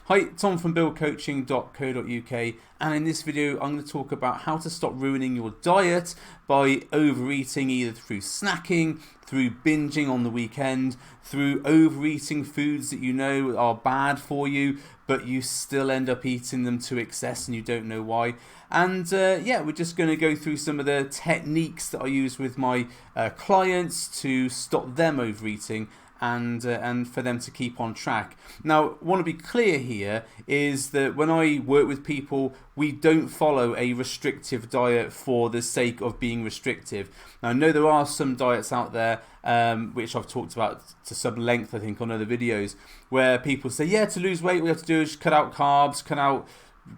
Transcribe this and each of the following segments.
Hi, Tom from buildcoaching.co.uk, and in this video I'm going to talk about how to stop ruining your diet by overeating, either through snacking, through binging on the weekend, through overeating foods that you know are bad for you, but you still end up eating them to excess and you don't know why. And yeah, we're just going to go through some of the techniques that I use with my clients to stop them overeating and for them to keep on track. Now, I want to be clear here is that when I work with people, we don't follow a restrictive diet for the sake of being restrictive. Now, I know there are some diets out there, which I've talked about to some length, I think, on other videos, where people say, yeah, to lose weight, what we have to do is cut out carbs, cut out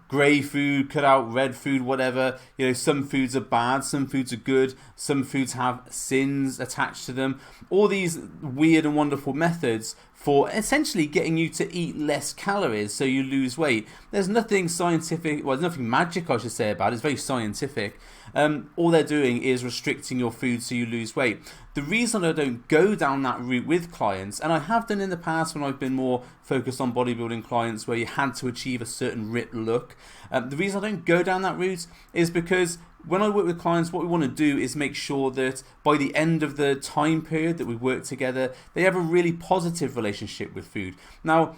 grey food, cut out red food, whatever. You know, some foods are bad, some foods are good, some foods have sins attached to them. All these weird and wonderful methods for essentially getting you to eat less calories so you lose weight. There's nothing scientific, well, there's nothing magic, I should say, about it. It's very scientific. All they're doing is restricting your food so you lose weight. The reason I don't go down that route with clients, and I have done in the past when I've been more focused on bodybuilding clients where you had to achieve a certain ripped look, the reason I don't go down that route is because when I work with clients, what we want to do is make sure that by the end of the time period that we work together, they have a really positive relationship with food. Now,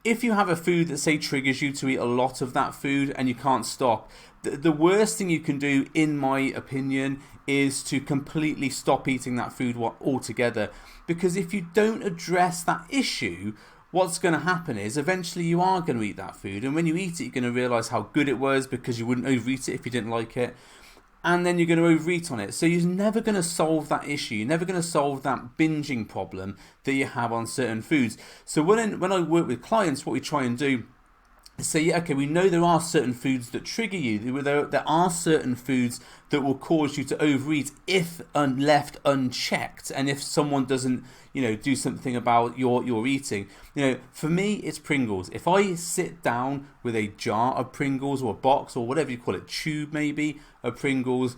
if you have a food that, say, triggers you to eat a lot of that food and you can't stop, the worst thing you can do, in my opinion, is to completely stop eating that food altogether. Because if you don't address that issue, what's going to happen is eventually you are going to eat that food. And when you eat it, you're going to realize how good it was because you wouldn't overeat it if you didn't like it. And then you're going to overeat on it. So you're never going to solve that issue. You're never going to solve that binging problem that you have on certain foods. So when I work with clients, what we try and do is say, yeah, okay, we know there are certain foods that trigger you. There are certain foods that will cause you to overeat if left unchecked, and if someone doesn't, do something about your eating. For me, it's Pringles. If I sit down with a jar of Pringles or a box or whatever you call it, tube maybe, of Pringles,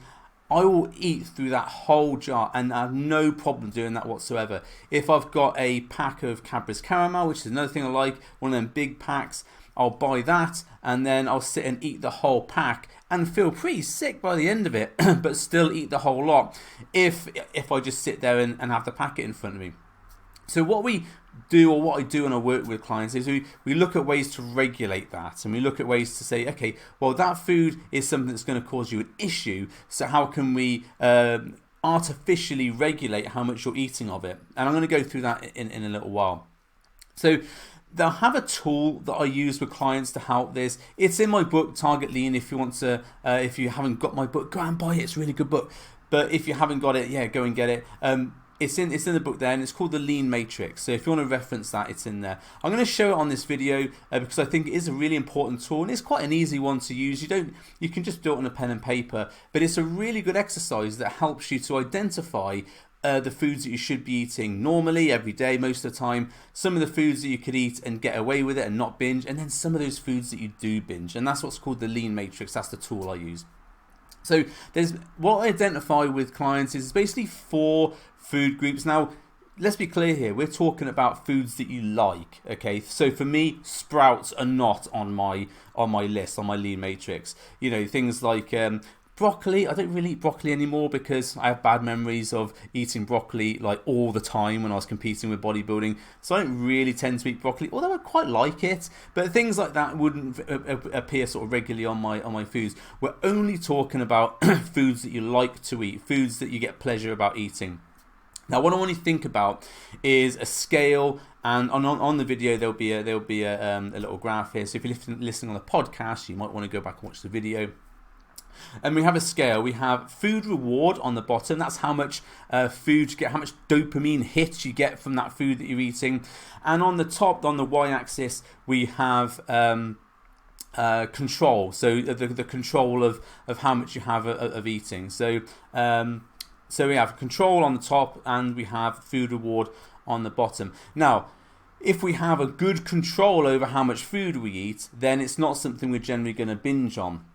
I will eat through that whole jar and I have no problem doing that whatsoever. If I've got a pack of Cadbury's Caramel, which is another thing I like, one of them big packs, I'll buy that and then I'll sit and eat the whole pack and feel pretty sick by the end of it, but still eat the whole lot if I just sit there and have the packet in front of me. So what I do when I work with clients is we look at ways to regulate that, and we look at ways to say, okay, well, that food is something that's going to cause you an issue, so how can we artificially regulate how much you're eating of it? And I'm going to go through that in a little while. So they'll have a tool that I use with clients to help this. It's in my book, Target Lean. If you want to, if you haven't got my book, go and buy it. It's a really good book. But if you haven't got it, yeah, go and get it. It's in the book there, and it's called the Lean Matrix. So if you want to reference that, it's in there. I'm going to show it on this video because I think it is a really important tool, and it's quite an easy one to use. You can just do it on a pen and paper, but it's a really good exercise that helps you to identify the foods that you should be eating normally, every day, most of the time, some of the foods that you could eat and get away with it and not binge, and then some of those foods that you do binge. And that's what's called the Lean Matrix. That's the tool I use. So what I identify with clients is basically 4 food groups. Now, let's be clear here. We're talking about foods that you like, okay? So for me, sprouts are not on my list, on my Lean Matrix. Things like broccoli. I don't really eat broccoli anymore because I have bad memories of eating broccoli like all the time when I was competing with bodybuilding. So I don't really tend to eat broccoli, although I quite like it. But things like that wouldn't appear sort of regularly on my foods. We're only talking about foods that you like to eat, foods that you get pleasure about eating. Now, what I want you to think about is a scale, and on the video there'll be a little graph here. So if you're listening on the podcast, you might want to go back and watch the video. And we have a scale. We have food reward on the bottom. That's how much food you get, how much dopamine hits you get from that food that you're eating. And on the top, on the y-axis, we have control. So the control of how much you have of eating. So we have control on the top and we have food reward on the bottom. Now, if we have a good control over how much food we eat, then it's not something we're generally going to binge on.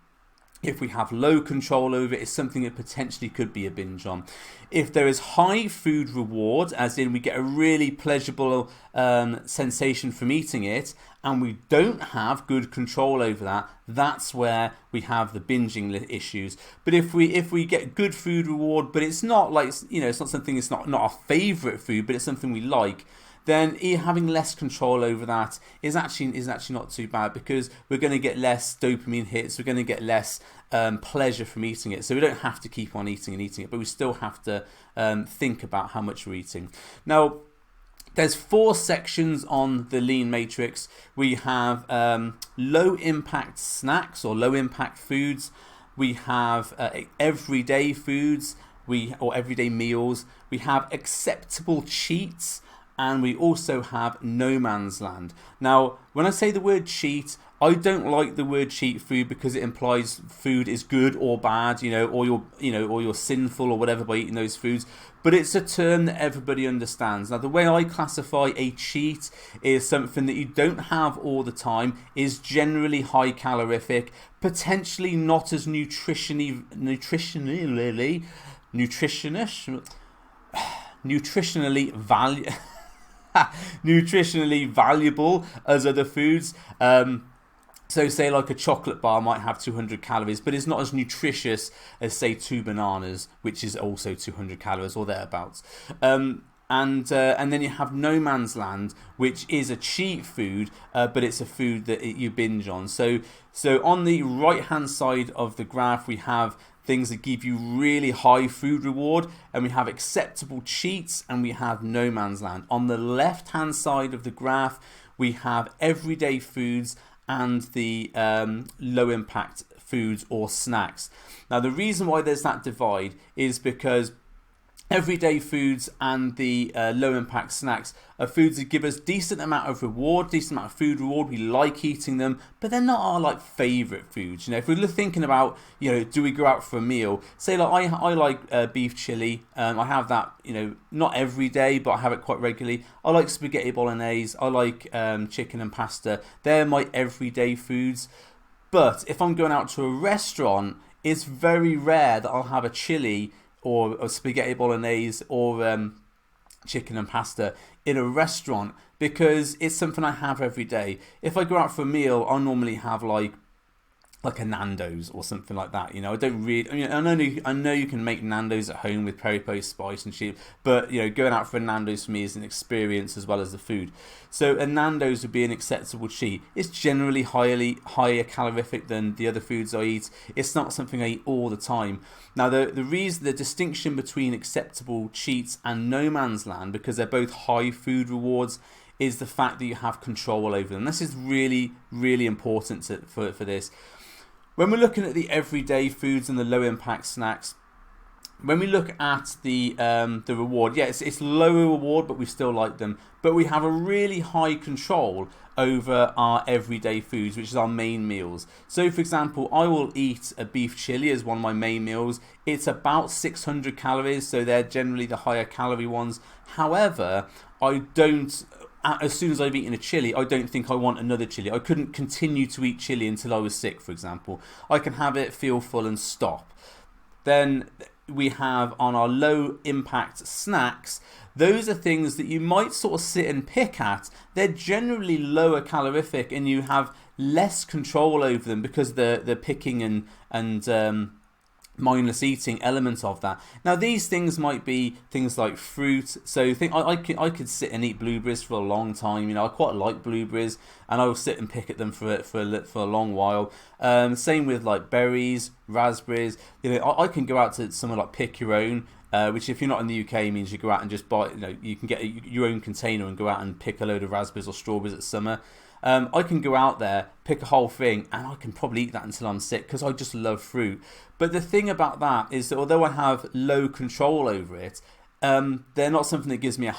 If we have low control over it, it's something that potentially could be a binge on. If there is high food reward, as in we get a really pleasurable sensation from eating it, and we don't have good control over that, that's where we have the binging issues. But if we get good food reward, but it's not like, it's not something, it's not our favorite food, but it's something we like, then having less control over that is actually not too bad, because we're going to get less dopamine hits, we're going to get less pleasure from eating it. So we don't have to keep on eating it, but we still have to think about how much we're eating. Now, there's 4 sections on the lean matrix. We have low impact snacks or low impact foods. We have everyday foods, or everyday meals. We have acceptable cheats. And we also have no man's land. Now, when I say the word cheat, I don't like the word cheat food, because it implies food is good or bad, or you're sinful or whatever by eating those foods. But it's a term that everybody understands. Now, the way I classify a cheat is something that you don't have all the time, is generally high calorific, potentially not as nutritionally valuable as other foods. So say like a chocolate bar might have 200 calories, but it's not as nutritious as, say, 2 bananas, which is also 200 calories or thereabouts. And then you have no man's land, which is a cheat food, but it's a food that you binge on. So on the right hand side of the graph, we have things that give you really high food reward, and we have acceptable cheats, and we have no man's land. On the left hand side of the graph, we have everyday foods and the low impact foods or snacks. Now, the reason why there's that divide is because everyday foods and the low impact snacks are foods that give us decent amount of reward, decent amount of food reward. We like eating them, but they're not our favorite foods. If we're thinking about, do we go out for a meal? Say I like beef chili. I have that, not every day, but I have it quite regularly. I like spaghetti bolognese. I like chicken and pasta. They're my everyday foods. But if I'm going out to a restaurant, it's very rare that I'll have a chili or a spaghetti bolognese or chicken and pasta in a restaurant, because it's something I have every day. If I go out for a meal, I'll normally have like a Nando's or something like that. I don't really. I know you can make Nando's at home with peri-peri spice and cheese, but going out for a Nando's for me is an experience as well as the food. So a Nando's would be an acceptable cheat. It's generally higher calorific than the other foods I eat. It's not something I eat all the time. Now, the distinction between acceptable cheats and no man's land, because they're both high food rewards, is the fact that you have control over them. This is really, really important for this. When we're looking at the everyday foods and the low impact snacks, when we look at the reward, it's lower reward, but we still like them. But we have a really high control over our everyday foods, which is our main meals. So, for example, I will eat a beef chili as one of my main meals. It's about 600 calories, so they're generally the higher calorie ones. However, as soon as I've eaten a chili, I don't think I want another chili. I couldn't continue to eat chili until I was sick, for example. I can have it, feel full, and stop. Then we have on our low impact snacks, those are things that you might sort of sit and pick at. They're generally lower calorific, and you have less control over them because the picking and mindless eating element of that. Now, these things might be things like fruit. So I could sit and eat blueberries for a long time. I quite like blueberries, and I will sit and pick at them for a long while. Same with like berries, raspberries. I can go out to somewhere like Pick Your Own, which if you're not in the UK means you go out and just buy. You can get your own container and go out and pick a load of raspberries or strawberries at summer. I can go out there, pick a whole thing, and I can probably eat that until I'm sick, because I just love fruit. But the thing about that is that although I have low control over it, they're not something that gives me a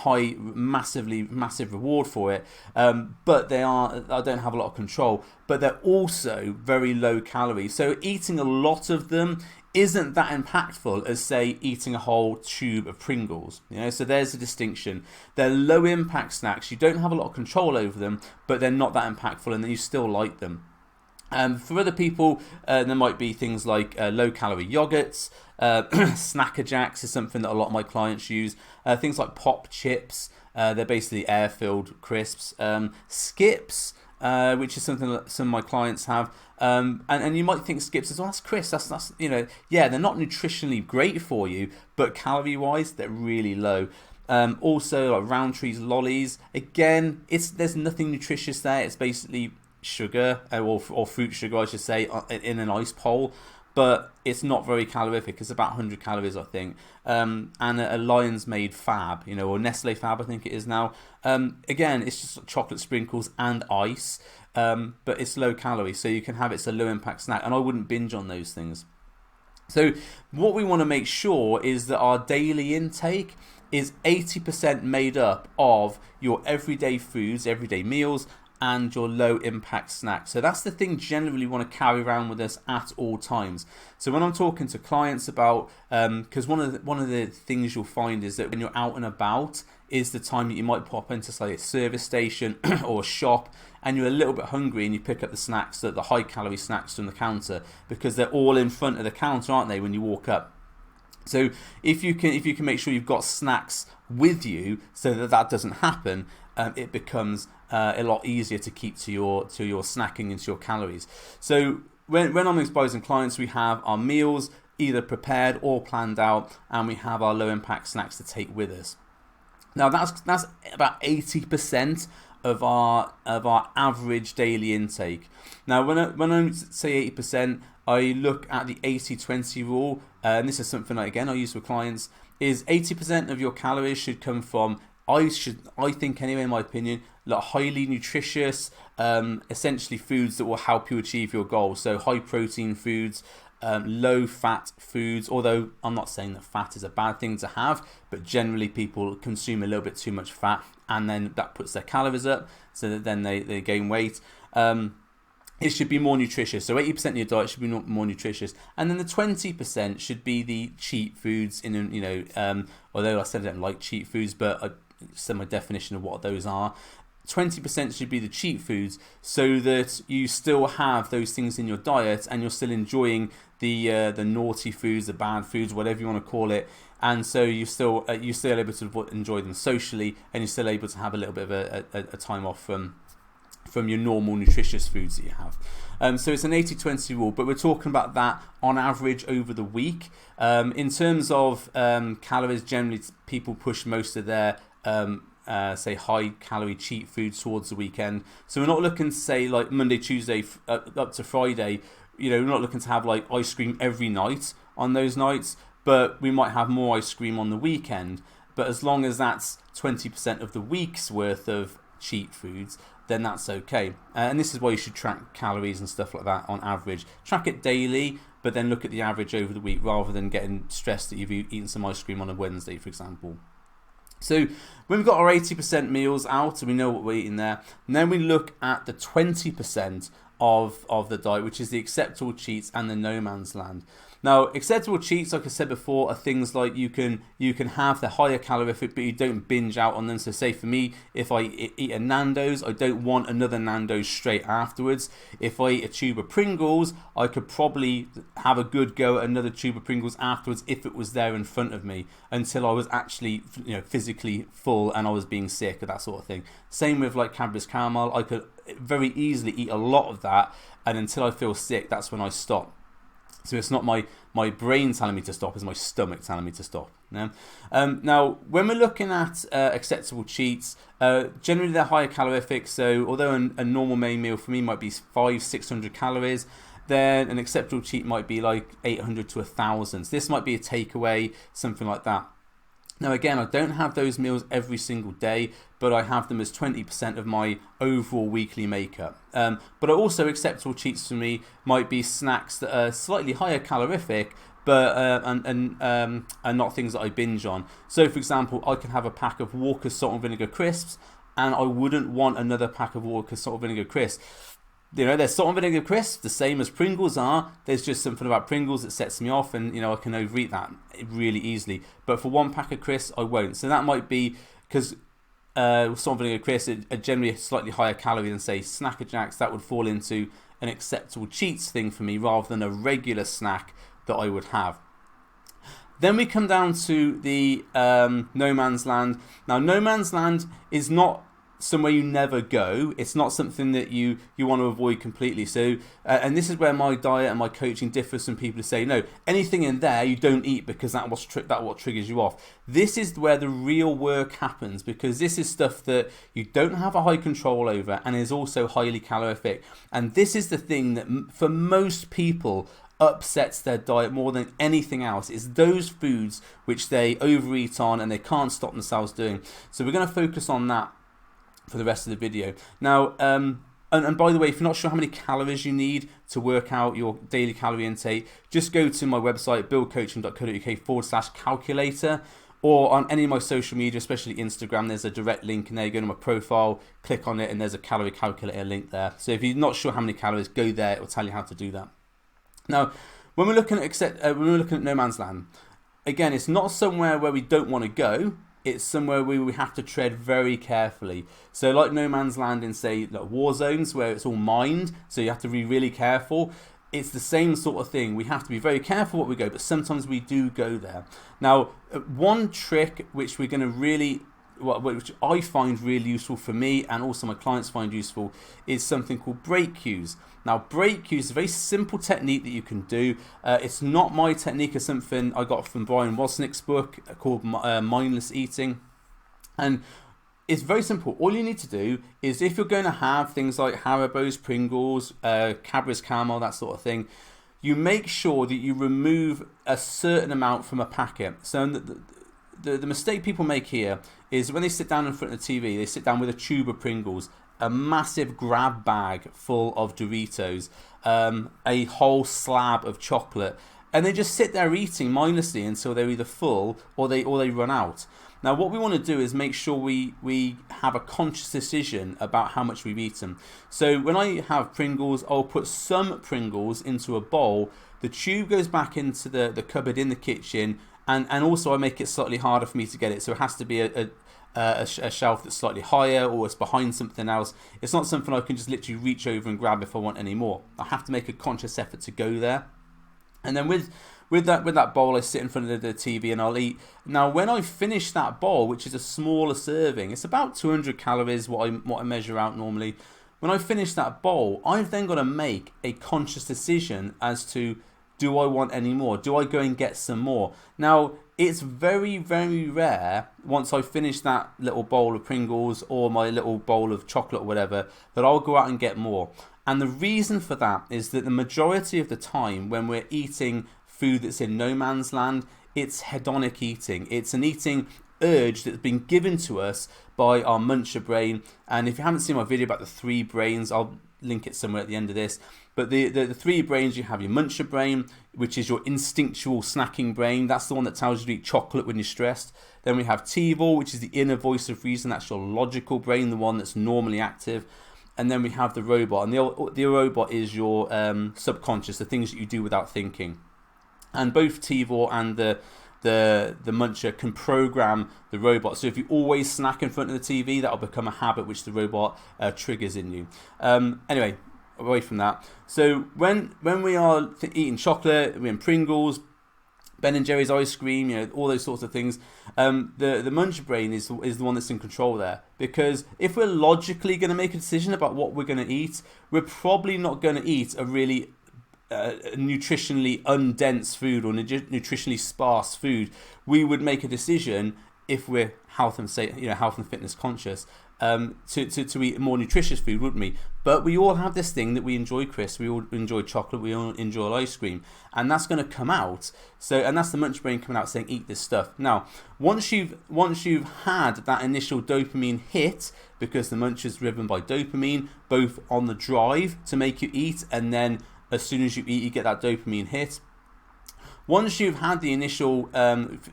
massive reward for it. But I don't have a lot of control. But they're also very low calorie. So eating a lot of them isn't that impactful as, say, eating a whole tube of Pringles. So there's a distinction. They're low impact snacks. You don't have a lot of control over them, but they're not that impactful, and then you still like them. For other people, there might be things like low-calorie yogurts. Snacker Jacks is something that a lot of my clients use. Things like pop chips. They're basically air-filled crisps. Skips, which is something that some of my clients have. And you might think skips as well, that's crisps. That's yeah, they're not nutritionally great for you, but calorie-wise, they're really low. Also, like Roundtree's lollies. Again, there's nothing nutritious there. It's basically sugar or fruit sugar, I should say, in an ice pole, but it's not very calorific. It's about 100 calories, I think. And a Lion's Made Fab, or Nestle Fab, I think it is now. Again, it's just chocolate sprinkles and ice, but it's low calorie, so you can have it's a low impact snack, and I wouldn't binge on those things. So what we want to make sure is that our daily intake is 80% made up of your everyday foods, everyday meals, and your low impact snacks. So that's the thing generally we want to carry around with us at all times. So when I'm talking to clients about, because one of the things you'll find is that when you're out and about is the time that you might pop into, say, a service station or a shop, and you're a little bit hungry and you pick up the snacks, the high calorie snacks from the counter, because they're all in front of the counter, aren't they, when you walk up? So if you can make sure you've got snacks with you so that doesn't happen, it becomes a lot easier to keep to your snacking and to your calories. So when I'm advising clients, we have our meals either prepared or planned out, and we have our low impact snacks to take with us. Now that's about 80% of our average daily intake. Now when I say 80%, I look at the 80-20 rule, and this is something that, again, I use with clients, is 80% of your calories should come from, I think anyway, in my opinion, like highly nutritious, essentially foods that will help you achieve your goals. So high protein foods, low fat foods, although I'm not saying that fat is a bad thing to have, but generally people consume a little bit too much fat, and then that puts their calories up, so that then they gain weight. It should be more nutritious. So 80% of your diet should be more nutritious, and then the 20% should be the cheat foods. Although I said I don't like cheat foods, but I said my definition of what those are. 20% should be the cheat foods, so that you still have those things in your diet, and you're still enjoying the naughty foods, the bad foods, whatever you want to call it. And so you're still able to enjoy them socially, and you're still able to have a little bit of a time off from your normal nutritious foods that you have. So it's an 80-20 rule, but we're talking about that on average over the week. In terms of calories, generally people push most of their say high calorie cheat foods towards the weekend. So we're not looking to say like Monday, Tuesday up to Friday, we're not looking to have like ice cream every night on those nights, but we might have more ice cream on the weekend. But as long as that's 20% of the week's worth of cheat foods, then that's okay. And this is why you should track calories and stuff like that on average. Track it daily, but then look at the average over the week, rather than getting stressed that you've eaten some ice cream on a Wednesday, for example. So when we've got our 80% meals out and we know what we're eating there, and then we look at the 20% of the diet, which is the acceptable cheats and the no man's land. Now, acceptable cheats, like I said before, are things like you can have the higher calorific, but you don't binge out on them. So say for me, if I eat a Nando's, I don't want another Nando's straight afterwards. If I eat a tube of Pringles, I could probably have a good go at another tube of Pringles afterwards if it was there in front of me, until I was actually physically full and I was being sick or that sort of thing. Same with like Cadbury's caramel. I could very easily eat a lot of that, and until I feel sick, that's when I stop. So it's not my brain telling me to stop, it's my stomach telling me to stop. Yeah? Now, when we're looking at acceptable cheats, generally they're higher calorific. So although a normal main meal for me might be 500-600 calories, then an acceptable cheat might be like 800 to 1,000. So this might be a takeaway, something like that. Now again, I don't have those meals every single day, but I have them as 20% of my overall weekly makeup. But also acceptable cheats for me might be snacks that are slightly higher calorific, but and not things that I binge on. So for example, I can have a pack of Walker's salt and vinegar crisps, and I wouldn't want another pack of Walker's salt and vinegar crisps. There's salt and vinegar crisps, the same as Pringles are. There's just something about Pringles that sets me off, and I can overeat that really easily. But for one pack of crisps, I won't. So that might be because salt and vinegar crisps are generally slightly higher calorie than, say, Snacker Jacks. That would fall into an acceptable cheats thing for me rather than a regular snack that I would have. Then we come down to the no man's land. Now, no man's land is not somewhere you never go. It's not something that you want to avoid completely. So, and this is where my diet and my coaching differs from people who say, no, anything in there you don't eat because that's what triggers you off. This is where the real work happens, because this is stuff that you don't have a high control over and is also highly calorific. And this is the thing that for most people upsets their diet more than anything else. It's those foods which they overeat on and they can't stop themselves doing. So we're going to focus on that for the rest of the video. Now, and by the way, if you're not sure how many calories you need to work out your daily calorie intake, just go to my website, buildcoaching.co.uk/calculator, or on any of my social media, especially Instagram. There's a direct link in there. You go to my profile, click on it, and there's a calorie calculator link there. So if you're not sure how many calories, go there. It will tell you how to do that. Now, when we're looking at no man's land, again, it's not somewhere where we don't want to go. It's somewhere where we have to tread very carefully. So like no man's land in, say, like war zones where it's all mined, so you have to be really careful. It's the same sort of thing. We have to be very careful what we go, but sometimes we do go there. Now, one trick which we're going to which I find really useful for me and also my clients find useful is something called break cues. Now, break cues is a very simple technique that you can do. It's not my technique, it's something I got from Brian Wozniak's book called Mindless Eating. And it's very simple. All you need to do is, if you're going to have things like Haribo's, Pringles, Cadbury's Caramel, that sort of thing, you make sure that you remove a certain amount from a packet. So the mistake people make here is when they sit down in front of the TV, they sit down with a tube of Pringles, a massive grab bag full of Doritos, a whole slab of chocolate, and they just sit there eating mindlessly until they're either full or they run out. Now, what we want to do is make sure we have a conscious decision about how much we've eaten. So when I have Pringles, I'll put some Pringles into a bowl. The tube goes back into the cupboard in the kitchen, and also I make it slightly harder for me to get it. So it has to be a shelf that's slightly higher, or it's behind something else. It's not something I can just literally reach over and grab if I want any more. I have to make a conscious effort to go there. And then with that bowl, I sit in front of the TV and I'll eat. Now, when I finish that bowl, which is a smaller serving, it's about 200 calories, what I measure out normally. When I finish that bowl, I've then got to make a conscious decision as to, do I want any more? Do I go and get some more? Now, it's very, very rare, once I finish that little bowl of Pringles or my little bowl of chocolate or whatever, that I'll go out and get more. And the reason for that is that the majority of the time when we're eating food that's in no man's land, it's hedonic eating. It's an eating urge that's been given to us by our Munch Brain. And if you haven't seen my video about the 3 brains, I'll link it somewhere at the end of this. But the 3 brains, you have your Munch Brain, which is your instinctual snacking brain. That's the one that tells you to eat chocolate when you're stressed. Then we have TVOR, which is the inner voice of reason. That's your logical brain, the one that's normally active. And then we have the robot. And the robot is your subconscious, the things that you do without thinking. And both TVOR and the muncher can program the robot. So if you always snack in front of the TV, that'll become a habit which the robot triggers in you. Anyway, away from that. So when we are eating chocolate, we're in Pringles, Ben & Jerry's ice cream, all those sorts of things, the Munch Brain is the one that's in control there. Because if we're logically going to make a decision about what we're going to eat, we're probably not going to eat a really nutritionally undense food or nutritionally sparse food. We would make a decision, if we're health and fitness conscious, to eat more nutritious food, wouldn't we? But we all have this thing that we enjoy crisps, we all enjoy chocolate, we all enjoy ice cream, and that's going to come out. And that's the Munch Brain coming out saying, eat this stuff. Now, once you've had that initial dopamine hit, because the munch is driven by dopamine, both on the drive to make you eat, and then as soon as you eat, you get that dopamine hit. Once you've had the initial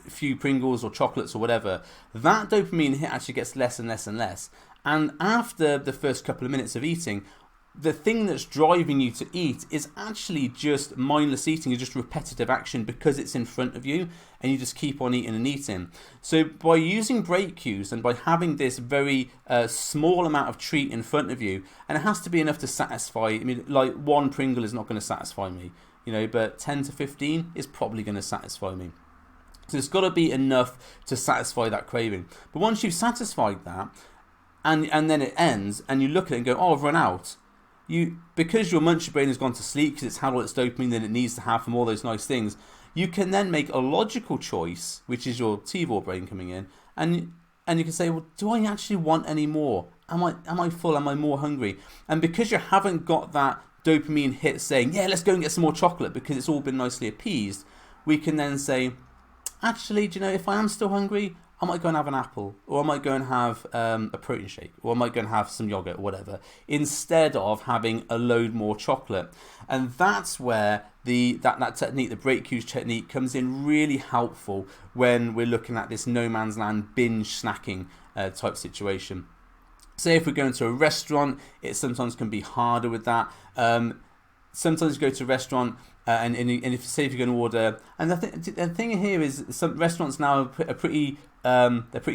few Pringles or chocolates or whatever, that dopamine hit actually gets less and less and less. And after the first couple of minutes of eating, the thing that's driving you to eat is actually just mindless eating, is just repetitive action because it's in front of you and you just keep on eating and eating. So by using break cues and by having this very small amount of treat in front of you, and it has to be enough to satisfy, I mean, like one Pringle is not going to satisfy me, you know, but 10 to 15 is probably going to satisfy me. So it's got to be enough to satisfy that craving. But once you've satisfied that, and then it ends, and you look at it and go, oh, I've run out. Because your Munch Brain has gone to sleep because it's had all its dopamine that it needs to have from all those nice things, you can then make a logical choice, which is your TVOR brain coming in, and you can say, well, do I actually want any more? Am I full? Am I more hungry? And because you haven't got that dopamine hit saying, yeah, let's go and get some more chocolate because it's all been nicely appeased, we can then say, actually, do you know, if I am still hungry, I might go and have an apple, or I might go and have a protein shake, or I might go and have some yogurt or whatever, instead of having a load more chocolate. And that's where that technique, the break cues technique, comes in really helpful when we're looking at this no man's land binge snacking type situation. Say if we're going to a restaurant, it sometimes can be harder with that. Sometimes you go to a restaurant and if you're going to order, and the thing here is some restaurants now are pretty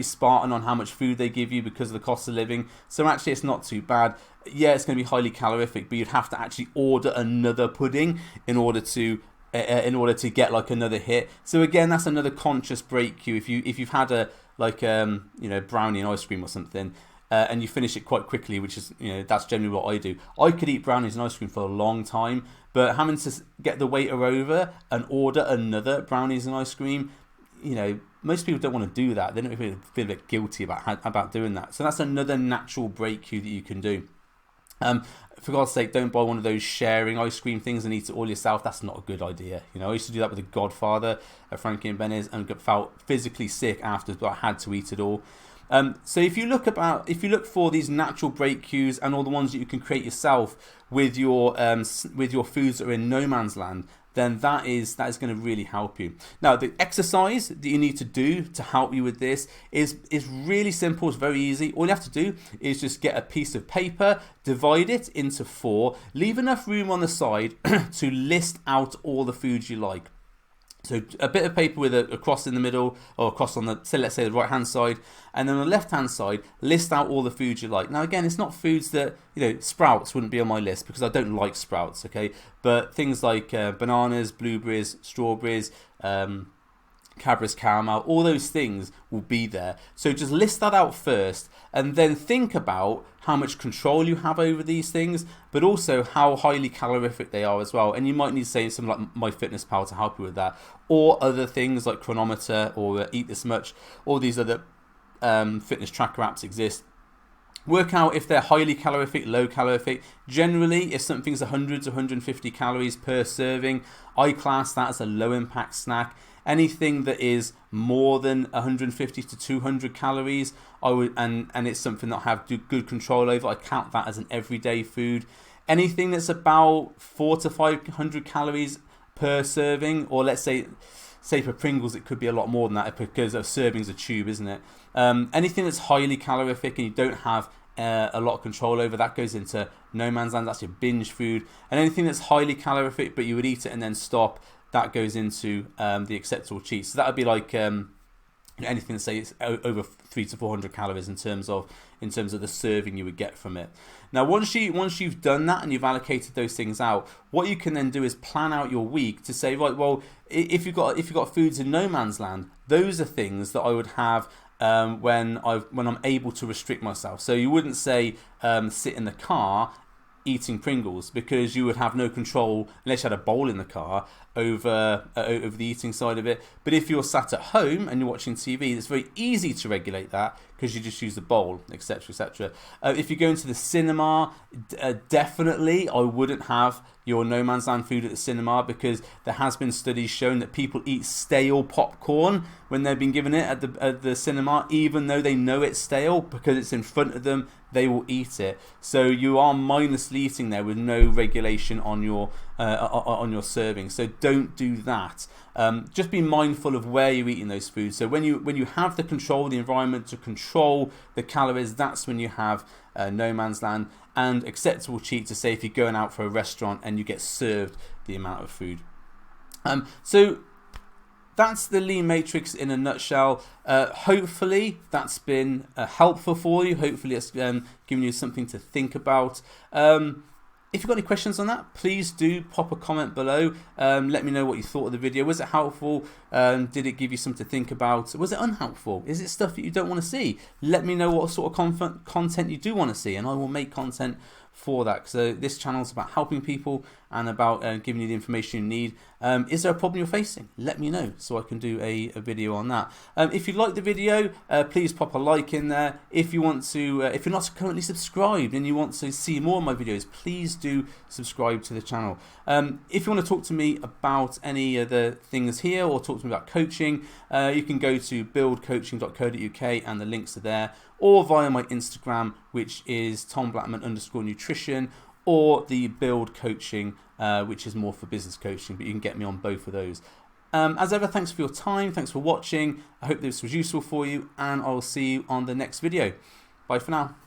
Spartan on how much food they give you because of the cost of living. So actually it's not too bad. Yeah, it's going to be highly calorific, but you'd have to actually order another pudding in order to get like another hit. So again, that's another conscious break cue. If you've had a brownie and ice cream or something, and you finish it quite quickly, which is, that's generally what I do. I could eat brownies and ice cream for a long time, but having to get the waiter over and order another brownies and ice cream, most people don't want to do that. They don't feel a bit guilty about doing that. So that's another natural break cue that you can do. For God's sake, don't buy one of those sharing ice cream things and eat it all yourself. That's not a good idea. I used to do that with The Godfather, Frankie and Benny's, and felt physically sick after, but I had to eat it all. So if you look for these natural break cues and all the ones that you can create yourself with your foods that are in no man's land, then that is going to really help you. Now, the exercise that you need to do to help you with this is really simple. It's very easy. All you have to do is just get a piece of paper, divide it into 4, leave enough room on the side to list out all the foods you like. So a bit of paper with a cross in the middle, or a cross on let's say the right hand side, and then on the left hand side, list out all the foods you like. Now again, it's not foods that, sprouts wouldn't be on my list because I don't like sprouts, okay? But things like bananas, blueberries, strawberries, Cadbury's caramel, all those things will be there. So just list that out first, and then think about how much control you have over these things, but also how highly calorific they are as well. And you might need to say something like MyFitnessPal to help you with that, or other things like Chronometer or Eat This Much. All these other fitness tracker apps exist. Work out if they're highly calorific, low calorific. Generally, if something's 100 to 150 calories per serving, I class that as a low impact snack. Anything that is more than 150 to 200 calories, and it's something that I have good control over, I count that as an everyday food. Anything that's about 400 to 500 calories per serving, or let's say for Pringles it could be a lot more than that because a serving's a tube, isn't it? Anything that's highly calorific and you don't have a lot of control over, that goes into no man's land. That's your binge food. And anything that's highly calorific but you would eat it and then stop, that goes into the acceptable cheat. So that would be like anything that say it's over 300 to 400 calories in terms of the serving you would get from it. Now, once you've done that and you've allocated those things out, what you can then do is plan out your week to say, right, well, if you've got foods in no man's land, those are things that I would have when I'm able to restrict myself. So you wouldn't say sit in the car eating Pringles, because you would have no control unless you had a bowl in the car over the eating side of it. But if you're sat at home and you're watching TV, it's very easy to regulate that because you just use the bowl, etc., etc. If you go into the cinema, definitely I wouldn't have your no man's land food at the cinema, because there has been studies showing that people eat stale popcorn when they've been given it at the cinema, even though they know it's stale, because it's in front of them, they will eat it. So you are mindlessly eating there with no regulation on your serving. So don't do that. Just be mindful of where you're eating those foods. So when you have the control of the environment to control the calories, that's when you have no man's land. and acceptable cheat to say if you're going out for a restaurant and you get served the amount of food. So that's the lean matrix in a nutshell. Hopefully that's been helpful for you. Hopefully it's given you something to think about. If you've got any questions on that, please do pop a comment below. Let me know what you thought of the video. Was it helpful? Did it give you something to think about? Was it unhelpful? Is it stuff that you don't want to see? Let me know what sort of content you do want to see, and I will make content for that. So this channel is about helping people and about giving you the information you need. Is there a problem you're facing? Let me know so I can do a video on that. If you like the video, please pop a like in there. If you want to, if you're not currently subscribed and you want to see more of my videos, please do subscribe to the channel. If you want to talk to me about any of the things here or talk to me about coaching, you can go to buildcoaching.co.uk and the links are there, or via my Instagram, which is tomblackman_nutrition, or the Build Coaching, which is more for business coaching, but you can get me on both of those. As ever, thanks for your time, thanks for watching. I hope this was useful for you, and I will see you on the next video. Bye for now.